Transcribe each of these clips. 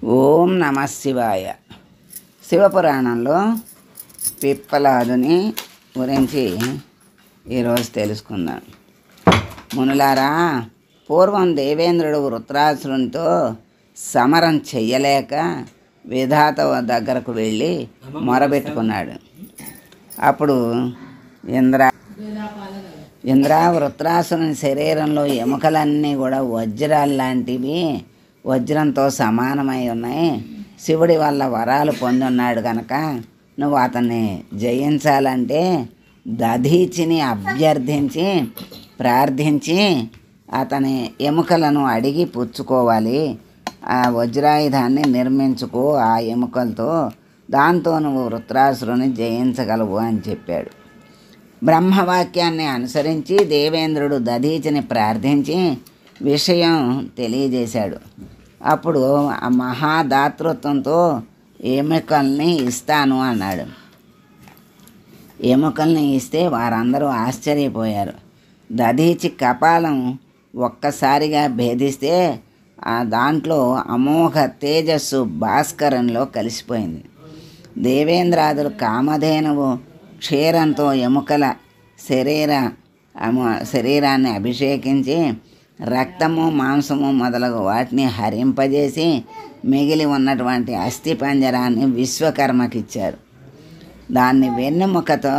ఓం నమ శివాయ. శివపురాణంలో పిప్పలాదుని గురించి ఈరోజు తెలుసుకుందాం. మునులారా, పూర్వం దేవేంద్రుడు వృత్రాసురునితో సమరం చెయ్యలేక విధాత దగ్గరకు వెళ్ళి మొరబెట్టుకున్నాడు. అప్పుడు ఇంద్ర వృత్రాసురుని శరీరంలో ఎముకలన్నీ కూడా వజ్రాల్లాంటివి, వజ్రంతో సమానమై ఉన్నాయి. శివుడి వల్ల వరాలు పొంది ఉన్నాడు కనుక నువ్వు అతన్ని జయించాలంటే దధీచిని అభ్యర్థించి ప్రార్థించి అతని ఎముకలను అడిగి పుచ్చుకోవాలి. ఆ వజ్రాయుధాన్ని నిర్మించుకో ఆ ఎముకలతో, దాంతో నువ్వు వృత్రాసురుని జయించగలవు అని చెప్పాడు. బ్రహ్మవాక్యాన్ని అనుసరించి దేవేంద్రుడు దధీచిని ప్రార్థించి విషయం తెలియజేశాడు. అప్పుడు ఆ మహాదాతృత్వంతో ఎముకల్ని ఇస్తాను అన్నాడు. ఎముకల్ని ఇస్తే వారందరూ ఆశ్చర్యపోయారు. దధీచి కపాలం ఒక్కసారిగా భేదిస్తే దాంట్లో అమోఘ తేజస్సు భాస్కరంలో కలిసిపోయింది. దేవేంద్రాదులు కామధేనువు క్షీరంతో ఎముకల శరీరాన్ని అభిషేకించి రక్తము మాంసము మొదలగు వాటిని హరింపజేసి మిగిలి ఉన్నటువంటి అస్థిపంజరాన్ని విశ్వకర్మకిచ్చారు. దాన్ని వెన్నెముకతో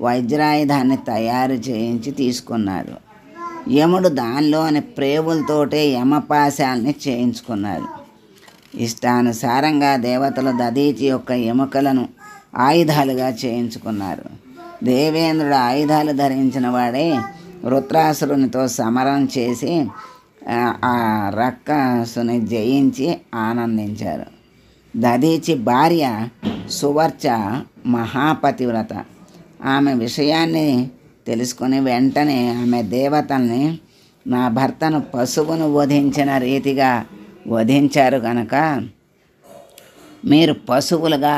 వజ్రాయుధాన్ని తయారు చేయించి తీసుకున్నాడు. యముడు దానిలోని ప్రేవులతోటే యమపాశాల్ని చేయించుకున్నాడు. ఇష్టానుసారంగా దేవతలు దధీచి యొక్క ఎముకలను ఆయుధాలుగా చేయించుకున్నారు. దేవేంద్రుడు ఆయుధాలు ధరించిన వాడే వృత్రాసురునితో సమరం చేసి ఆ రక్కసుని జయించి ఆనందించారు. దధీచి భార్య సువర్చ మహాపతివ్రత. ఆమె విషయాన్ని తెలుసుకుని వెంటనే ఆమె దేవతల్ని, నా భర్తను పశువును వధించిన రీతిగా వధించారు కనుక మీరు పశువులుగా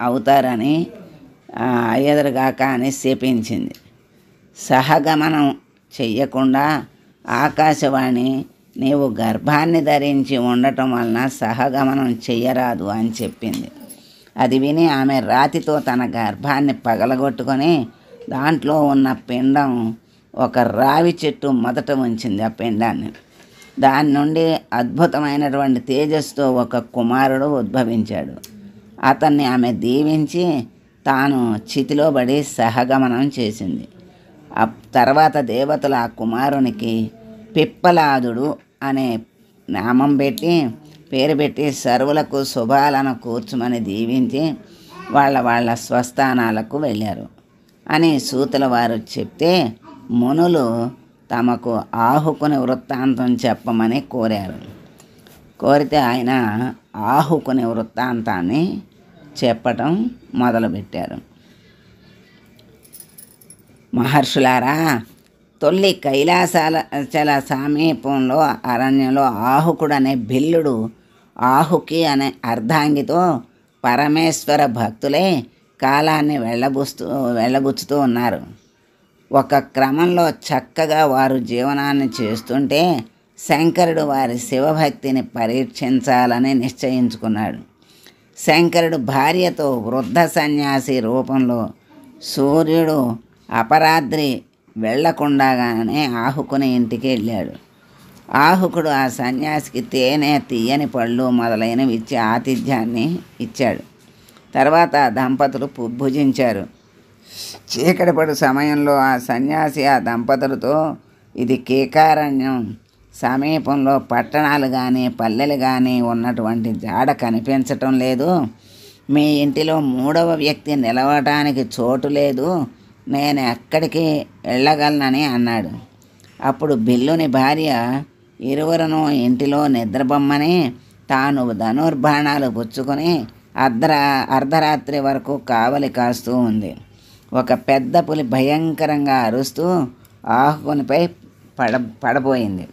అవుతారని అయ్యదురుగాక అని శపించింది. సహగమనం చెయ్యకుండా ఆకాశవాణి, నీవు గర్భాన్ని ధరించి ఉండటం వలన సహగమనం చెయ్యరాదు అని చెప్పింది. అది విని ఆమె రాతితో తన గర్భాన్ని పగలగొట్టుకొని దాంట్లో ఉన్న పిండం ఒక రావి చెట్టు మొదట ఉంచింది. ఆ పిండాన్ని దాని నుండి అద్భుతమైనటువంటి తేజస్సుతో ఒక కుమారుడు ఉద్భవించాడు. అతన్ని ఆమె దీవించి తాను చితిలో పడి సహగమనం చేసింది. తర్వాత దేవతలు ఆ కుమారునికి పిప్పలాదుడు అనే పేరు పెట్టి సర్వులకు శుభాలను కూర్చుమని దీవించి వాళ్ళ స్వస్థానాలకు వెళ్ళారు అని సూతుల వారు చెప్తే మునులు తమకు ఆహుకుని వృత్తాంతం చెప్పమని కోరితే ఆయన ఆహుకుని వృత్తాంతాన్ని చెప్పటం మొదలుపెట్టారు. మహర్షులారా, తొల్లి కైలాసాల సమీపంలో అరణ్యంలో ఆహుకుడు అనే భిల్లుడు ఆహుకి అనే అర్ధాంగితో పరమేశ్వర భక్తులే కాలాన్ని వెళ్ళబుచ్చుతూ ఉన్నారు. ఒక క్రమంలో చక్కగా వారు జీవనాన్ని చేస్తుంటే శంకరుడు వారి శివభక్తిని పరీక్షించాలని నిశ్చయించుకున్నాడు. శంకరుడు భార్యతో వృద్ధ సన్యాసి రూపంలో సూర్యుడు అపరాత్రి వెళ్లకుండానే ఆహుకుని ఇంటికి వెళ్ళాడు. ఆహుకుడు ఆ సన్యాసికి తేనె, తీయని పళ్ళు మొదలైనవి ఇచ్చి ఆతిథ్యాన్ని ఇచ్చాడు. తర్వాత దంపతులు భుజించారు. చీకటిపడు సమయంలో ఆ సన్యాసి ఆ దంపతులతో, ఇది కేకారణ్యం సమీపంలో పట్టణాలు కానీ పల్లెలు కానీ ఉన్నటువంటి జాడ కనిపించటం లేదు. మీ ఇంటిలో మూడవ వ్యక్తి నిలవటానికి చోటు లేదు. నేను ఎక్కడికి వెళ్ళగలనని అన్నాడు. అప్పుడు బిల్లుని భార్య ఇరువురును ఇంటిలో నిద్రబొమ్మని తాను ధనుర్బాణాలు పుచ్చుకొని అర్ధరాత్రి వరకు కావలి కాస్తూ ఉంది. ఒక పెద్ద పులి భయంకరంగా అరుస్తూ ఆహుకునిపై పడబోయింది.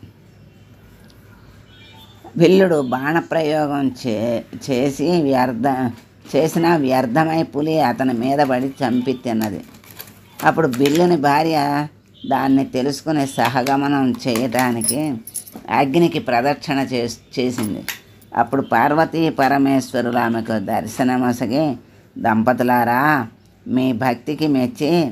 బిల్లుడు బాణప్రయోగం చేసిన వ్యర్థమై పులి అతని మీద పడి చంపి తిన్నది. అప్పుడు బిల్లుని భార్య దాన్ని తెలుసుకుని సహగమనం చేయటానికి అగ్నికి ప్రదక్షిణ చేసింది. అప్పుడు పార్వతీ పరమేశ్వరులు ఆమెకు దర్శనమొసగి, దంపతులారా, మీ భక్తికి మెచ్చి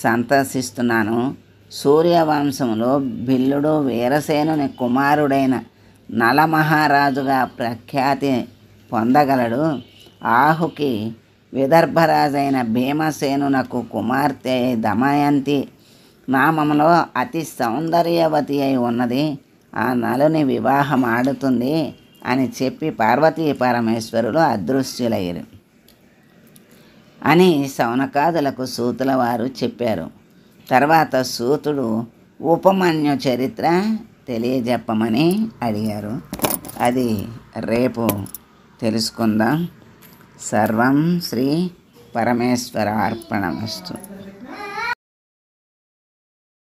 సంతసిస్తున్నాను. సూర్యవంశంలో బిల్లుడు వీరసేనుని కుమారుడైన నలమహారాజుగా ప్రఖ్యాతి పొందగలడు. ఆహుకి విదర్భరాజైన భీమసేనునకు కుమార్తె దమయంతి నామములో అతి సౌందర్యవతి అయి ఉన్నది. ఆ నలుని వివాహం ఆడుతుంది అని చెప్పి పార్వతీ పరమేశ్వరులు అదృశ్యులయ్యారు అని శౌనకాదులకు సూతుల వారు చెప్పారు. తర్వాత సూతుడు ఉపమన్యు చరిత్ర తెలియజెప్పమని అడిగారు. అది రేపు తెలుసుకుందాం. సర్వం శ్రీ పరమేశ్వరార్పణమస్తు.